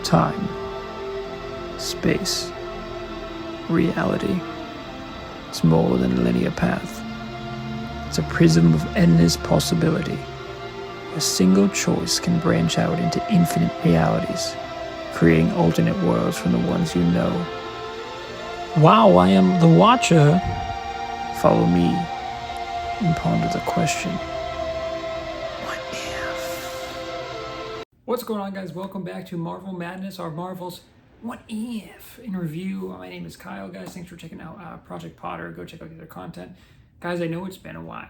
Time, space, reality. It's more than a linear path. It's a prism of endless possibility. A single choice can branch out into infinite realities, creating alternate worlds from the ones you know. Wow, I am the Watcher. Follow me and ponder the question, what if? What's going on, guys? Welcome back to Marvel Madness, our Marvel's What If in review. My name is Kyle, guys. Thanks for checking out Project Potter. Go check out their content. Guys, I know it's been a while.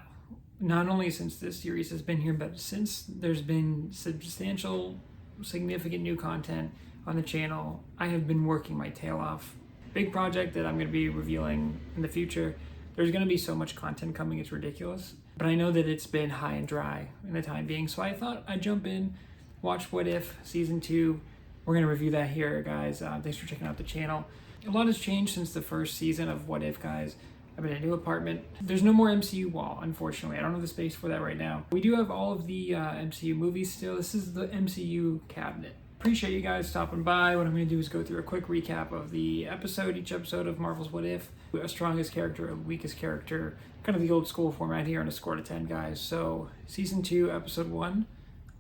Not only since this series has been here, but since there's been substantial, significant new content on the channel, I have been working my tail off. Big project that I'm going to be revealing in the future. There's going to be so much content coming, it's ridiculous. But I know that it's been high and dry in the time being, so I thought I'd jump in, watch What If Season 2. We're going to review that here, guys. Thanks for checking out the channel. A lot has changed since the first season of What If, guys. I'm in a new apartment. There's no more MCU wall, unfortunately. I don't have the space for that right now. We do have all of the MCU movies still. This is the MCU cabinet. Appreciate you guys stopping by. What I'm going to do is go through a quick recap of the episode, each episode of Marvel's What If. A strongest character, a weakest character. Kind of the old school format here on a score to 10, guys. So, Season 2, Episode 1.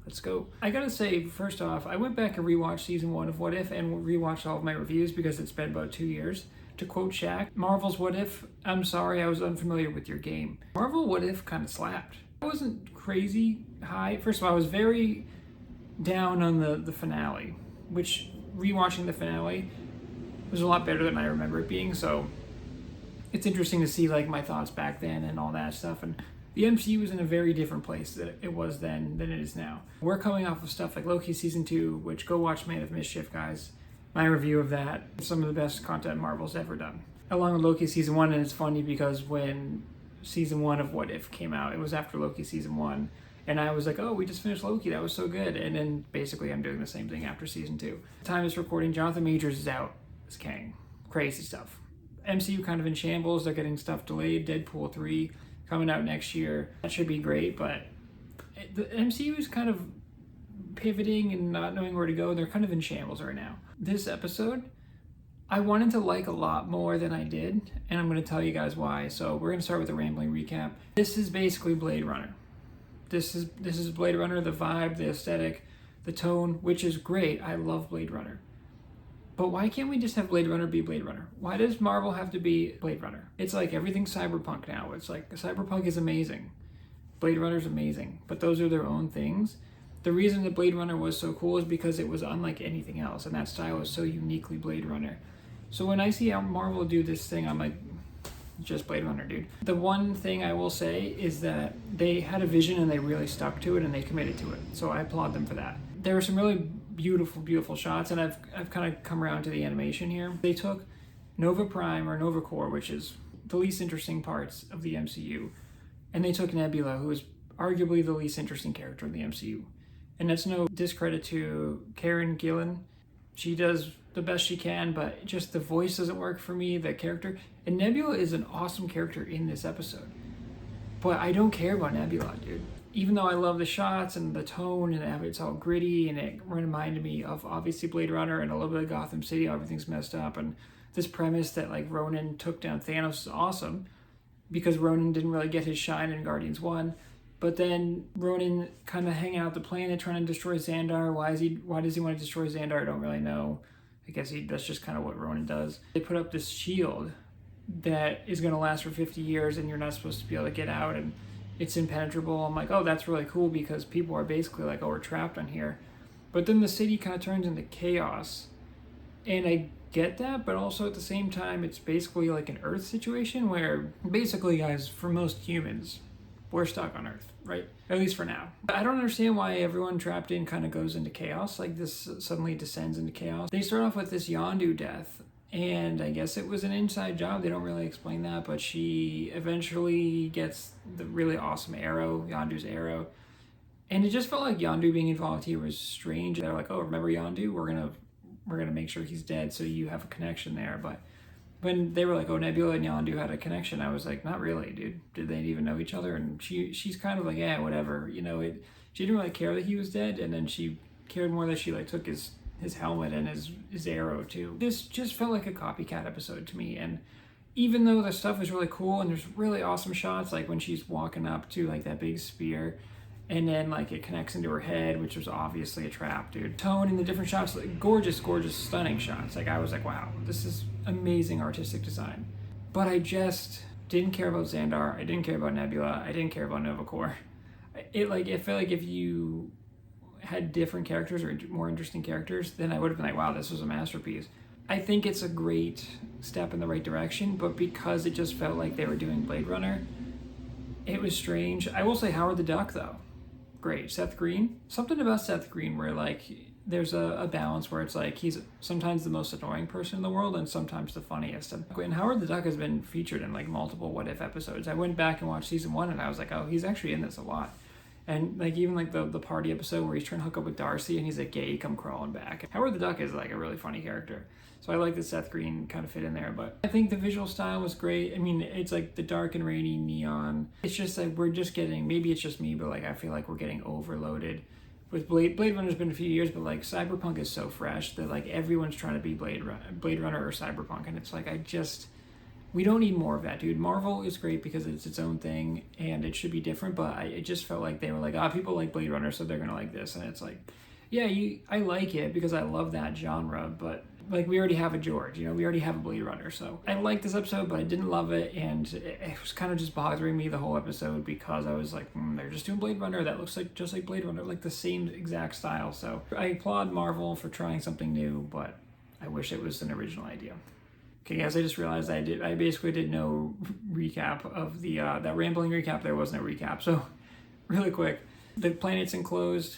Let's go. I gotta say, first off, I went back and rewatched Season 1 of What If and rewatched all of my reviews because it's been about 2 years. To quote Shaq, Marvel's What If, I'm sorry I was unfamiliar with your game. Marvel What If kind of slapped. I wasn't crazy high. First of all, I was very down on the finale, which rewatching the finale was a lot better than I remember it being, so it's interesting to see like my thoughts back then and all that stuff. And the MCU was in a very different place than it was then than it is now. We're coming off of stuff like Loki Season 2, which go watch Man of Mischief, guys. My review of that, some of the best content Marvel's ever done. Along with Loki Season 1, and it's funny because when Season 1 of What If came out, it was after Loki Season 1, and I was like, oh, we just finished Loki, that was so good. And then basically I'm doing the same thing after Season 2. Time is recording, Jonathan Majors is out as Kang. Crazy stuff. MCU kind of in shambles, they're getting stuff delayed. Deadpool 3 coming out next year. That should be great, but the MCU is kind of pivoting and not knowing where to go. They're kind of in shambles right now. This episode, I wanted to like a lot more than I did, and I'm going to tell you guys why. So we're going to start with a rambling recap. This is basically Blade Runner. This is Blade Runner, the vibe, the aesthetic, the tone, which is great. I love Blade Runner. But why can't we just have Blade Runner be Blade Runner? Why does Marvel have to be Blade Runner? It's like everything's cyberpunk now. It's like cyberpunk is amazing. Blade Runner's amazing. But those are their own things. The reason that Blade Runner was so cool is because it was unlike anything else, and that style was so uniquely Blade Runner. So when I see Marvel do this thing, I'm like, just Blade Runner, dude. The one thing I will say is that they had a vision and they really stuck to it and they committed to it. So I applaud them for that. There were some really beautiful, beautiful shots, and I've kind of come around to the animation here. They took Nova Prime or Nova Corps, which is the least interesting parts of the MCU, and they took Nebula, who is arguably the least interesting character in the MCU. And that's no discredit to Karen Gillan. She does the best she can, but just the voice doesn't work for me, the character. And Nebula is an awesome character in this episode. But I don't care about Nebula, dude. Even though I love the shots and the tone and it's all gritty and it reminded me of obviously Blade Runner and a little bit of Gotham City, everything's messed up. And this premise that like Ronan took down Thanos is awesome because Ronan didn't really get his shine in Guardians 1. But then Ronan kind of hanging out the planet trying to destroy Xandar. Why does he want to destroy Xandar? I don't really know. I guess that's just kind of what Ronan does. They put up this shield that is going to last for 50 years and you're not supposed to be able to get out and it's impenetrable. I'm like, oh, that's really cool because people are basically like, oh, we're trapped on here. But then the city kind of turns into chaos. And I get that, but also at the same time, it's basically like an Earth situation where basically, guys, for most humans, we're stuck on Earth, right? At least for now. I don't understand why everyone trapped in kind of goes into chaos, like this suddenly descends into chaos. They start off with this Yondu death, and I guess it was an inside job. They don't really explain that, but she eventually gets the really awesome arrow, Yondu's arrow. And it just felt like Yondu being involved here was strange. They're like, oh, remember Yondu? We're gonna make sure he's dead so you have a connection there. But when they were like, oh, Nebula and Yondu had a connection, I was like, not really, dude. Did they even know each other? And she's kind of like, yeah, whatever. You know, she didn't really care that he was dead, and then she cared more that she like took his his helmet and his arrow too. This just felt like a copycat episode to me, and even though the stuff was really cool and there's really awesome shots, like when she's walking up to like that big spear and then like it connects into her head, which was obviously a trap, dude. Tone in the different shots, like gorgeous, stunning shots. Like I was like, wow, this is amazing artistic design. But I just didn't care about Xandar. I didn't care about Nebula. I didn't care about Nova Corps. It felt like if you had different characters or more interesting characters, then I would have been like, wow, this was a masterpiece. I think it's a great step in the right direction, but because it just felt like they were doing Blade Runner, it was strange. I will say Howard the Duck though, great. Seth Green, something about Seth Green where like there's a balance where it's like he's sometimes the most annoying person in the world and sometimes the funniest. And Howard the Duck has been featured in like multiple What If episodes. I went back and watched season 1 and I was like, oh, he's actually in this a lot. And like even like the party episode where he's trying to hook up with Darcy and he's like, gay, come crawling back. Howard the Duck is like a really funny character. So I like that Seth Green kind of fit in there, but I think the visual style was great. I mean, it's like the dark and rainy neon. It's just like we're just getting, maybe it's just me, but like I feel like we're getting overloaded. With Blade Runner's been a few years, but like Cyberpunk is so fresh that like everyone's trying to be Blade Runner or Cyberpunk, and it's like we don't need more of that, dude. Marvel is great because it's its own thing and it should be different, but it just felt like they were like, people like Blade Runner, so they're gonna like this, and it's like, yeah, I like it because I love that genre, but like we already have a George, we already have a Blade Runner, so I liked this episode, but I didn't love it, and it was kind of just bothering me the whole episode because I was like, they're just doing Blade Runner, that looks like just like Blade Runner, like the same exact style. So I applaud Marvel for trying something new, but I wish it was an original idea. Okay, guys, I just realized I basically did no recap of the that rambling recap. There was no recap, so really quick, the planet's enclosed.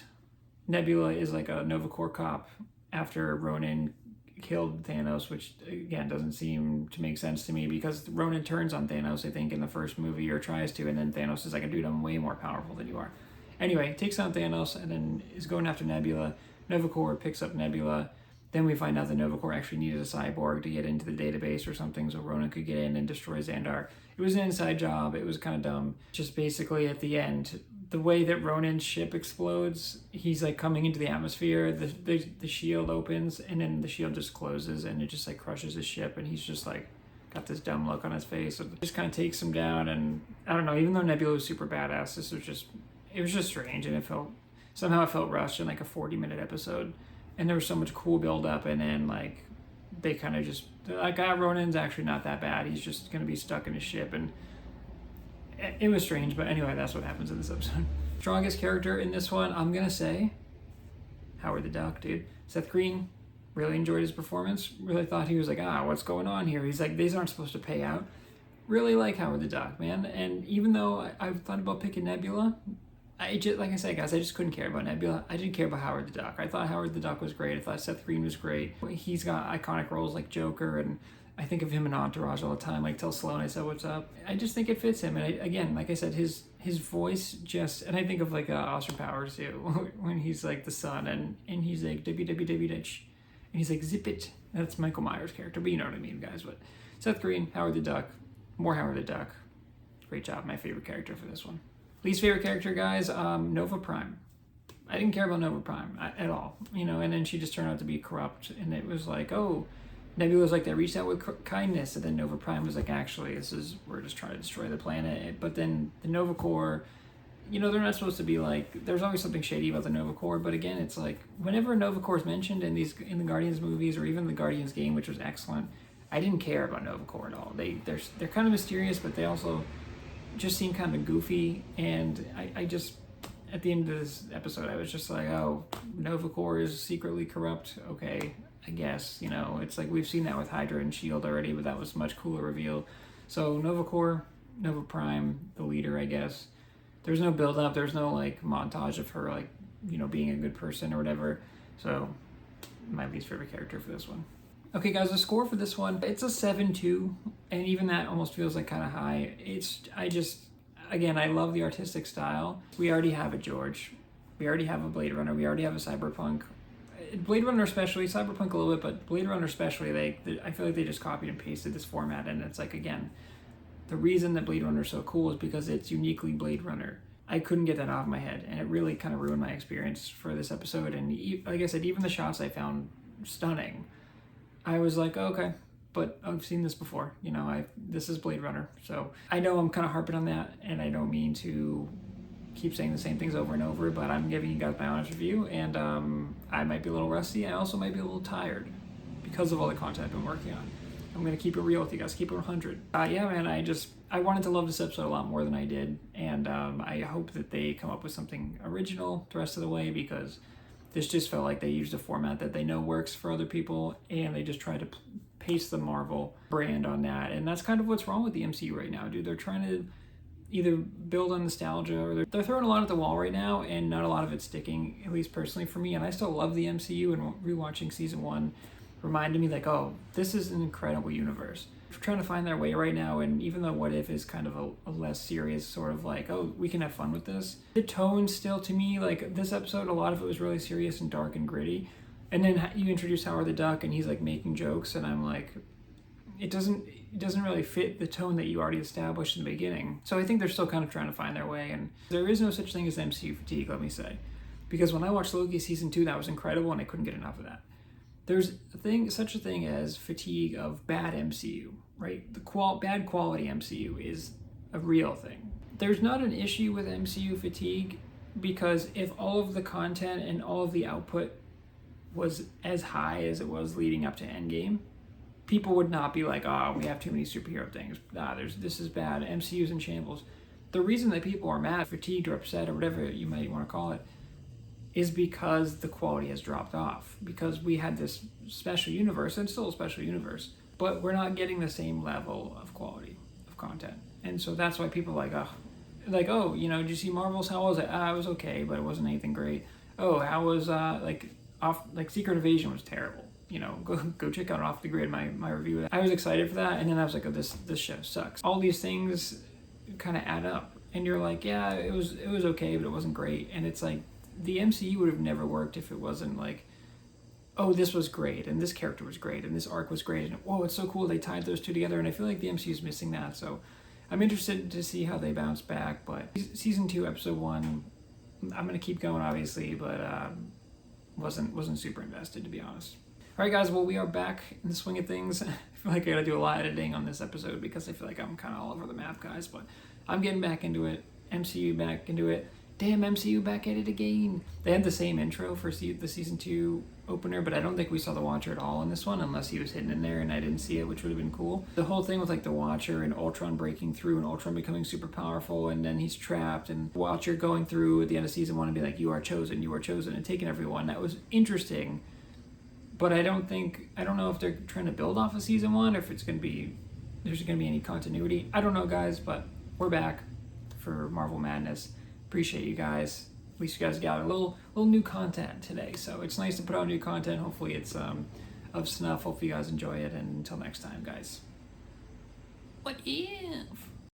Nebula is like a Nova Corps cop after Ronan killed Thanos, which again doesn't seem to make sense to me because Ronan turns on Thanos, I think, in the first movie, or tries to, and then Thanos is like, dude, I'm way more powerful than you are. Anyway, takes on Thanos and then is going after Nebula. Nova Corps picks up Nebula. Then we find out that Nova Corps actually needed a cyborg to get into the database or something so Ronan could get in and destroy Xandar. It was an inside job. It was kind of dumb. Just basically at the end, the way that Ronan's ship explodes, he's like coming into the atmosphere, the shield opens and then the shield just closes and it just like crushes his ship, and he's just like got this dumb look on his face. It just kind of takes him down, and I don't know, even though Nebula was super badass, it was just strange, and it felt rushed in like a 40-minute episode. And there was so much cool build up, and then like they kind of just like, Ronan's actually not that bad. He's just gonna be stuck in his ship, and it was strange. But anyway, that's what happens in this episode. Strongest character in this one, I'm gonna say Howard the Duck, dude. Seth Green, really enjoyed his performance. Really thought he was like, what's going on here? He's like, these aren't supposed to pay out. Really like Howard the Duck, man. And even though I've thought about picking Nebula, like I said, guys, I just couldn't care about Nebula. I didn't care about Howard the Duck. I thought Howard the Duck was great. I thought Seth Green was great. He's got iconic roles like Joker, and I think of him in Entourage all the time. Like, tell Sloane I said what's up. I just think it fits him. And again, like I said, his voice just, and I think of like Austin Powers too, when he's like the son and he's like www, and he's like zip it. That's Michael Myers' character, but you know what I mean, guys. But Seth Green, Howard the Duck, more Howard the Duck. Great job. My favorite character for this one. Least favorite character, guys, Nova Prime. I didn't care about Nova Prime at all, and then she just turned out to be corrupt, and it was like, Nebula was like, they reached out with kindness, and then Nova Prime was like, actually, we're just trying to destroy the planet. But then the Nova Corps, they're not supposed to be like, there's always something shady about the Nova Corps, but again, it's like, whenever Nova Corps is mentioned in the Guardians movies, or even the Guardians game, which was excellent, I didn't care about Nova Corps at all. They're kind of mysterious, but they also just seem kind of goofy, and I just, at the end of this episode, I was just like, Nova Corps is secretly corrupt, okay, I guess, it's like we've seen that with Hydra and S.H.I.E.L.D. already, but that was a much cooler reveal. So Nova Corps, Nova Prime, the leader, I guess. There's no build up, there's no like montage of her like, being a good person or whatever, so my least favorite character for this one. Okay, guys, the score for this one, it's a 7.2, and even that almost feels like kind of high. Again, I love the artistic style. We already have a George. We already have a Blade Runner. We already have a Cyberpunk. Blade Runner especially, Cyberpunk a little bit, but Blade Runner especially, I feel like they just copied and pasted this format, and it's like, again, the reason that Blade Runner is so cool is because it's uniquely Blade Runner. I couldn't get that off my head, and it really kind of ruined my experience for this episode. And like I said, even the shots I found stunning, I was like, okay, but I've seen this before. You know, this is Blade Runner, so I know I'm kind of harping on that, and I don't mean to keep saying the same things over and over, but I'm giving you guys my honest review, and I might be a little rusty. I also might be a little tired because of all the content I've been working on. I'm gonna keep it real with you guys, keep it 100. Yeah, man, I wanted to love this episode a lot more than I did, and I hope that they come up with something original the rest of the way, because this just felt like they used a format that they know works for other people, and they just tried to paste the Marvel brand on that, and that's kind of what's wrong with the MCU right now, dude. They're trying to either build on nostalgia, or they're throwing a lot at the wall right now, and not a lot of it's sticking, at least personally for me. And I still love the MCU, and rewatching season 1 reminded me, like, oh, this is an incredible universe. We're trying to find their way right now, and even though What If is kind of a less serious sort of like, oh, we can have fun with this, the tone still, to me, like this episode, a lot of it was really serious and dark and gritty. And then you introduce Howard the Duck, and he's like making jokes, and I'm like, it doesn't really fit the tone that you already established in the beginning. So I think they're still kind of trying to find their way, and there is no such thing as MCU fatigue, let me say. Because when I watched Loki season 2, that was incredible, and I couldn't get enough of that. There's such a thing as fatigue of bad MCU, right? Bad quality MCU is a real thing. There's not an issue with MCU fatigue, because if all of the content and all of the output was as high as it was leading up to Endgame, people would not be like, oh, we have too many superhero things. This is bad. MCU's in shambles. The reason that people are mad, fatigued, or upset, or whatever you might want to call it, is because the quality has dropped off. Because we had this special universe, and still a special universe, but we're not getting the same level of quality of content. And so that's why people are like, oh, you know, did you see Marvels? How was it? It was okay, but it wasn't anything great. Oh, how was Secret Invasion was terrible. You know, go check out Off the Grid, my review. I was excited for that, and then I was like, oh, this show sucks. All these things kind of add up, and you're like, yeah, it was okay, but it wasn't great. And it's like, the MCU would have never worked if it wasn't like, oh, this was great, and this character was great, and this arc was great, and whoa, it's so cool they tied those two together. And I feel like the MCU is missing that, so I'm interested to see how they bounce back. But season 2, episode 1, I'm gonna keep going, obviously, but wasn't super invested, to be honest. All right, guys, well, we are back in the swing of things. I feel like I gotta do a lot of editing on this episode because I feel like I'm kind of all over the map, guys, but I'm getting back into it. MCU back into it. Damn, MCU back at it again. They had the same intro for the season 2 opener, but I don't think we saw the Watcher at all in this one, unless he was hidden in there and I didn't see it, which would have been cool. The whole thing with like the Watcher and Ultron breaking through and Ultron becoming super powerful, and then he's trapped, and Watcher going through at the end of season 1 and be like, you are chosen, and taking everyone. That was interesting. But I don't know if they're trying to build off of season 1, or if there's going to be any continuity. I don't know, guys, but we're back for Marvel Madness. Appreciate you guys. At least you guys got a little new content today. So it's nice to put out new content. Hopefully it's of snuff. Hopefully you guys enjoy it. And until next time, guys. What if?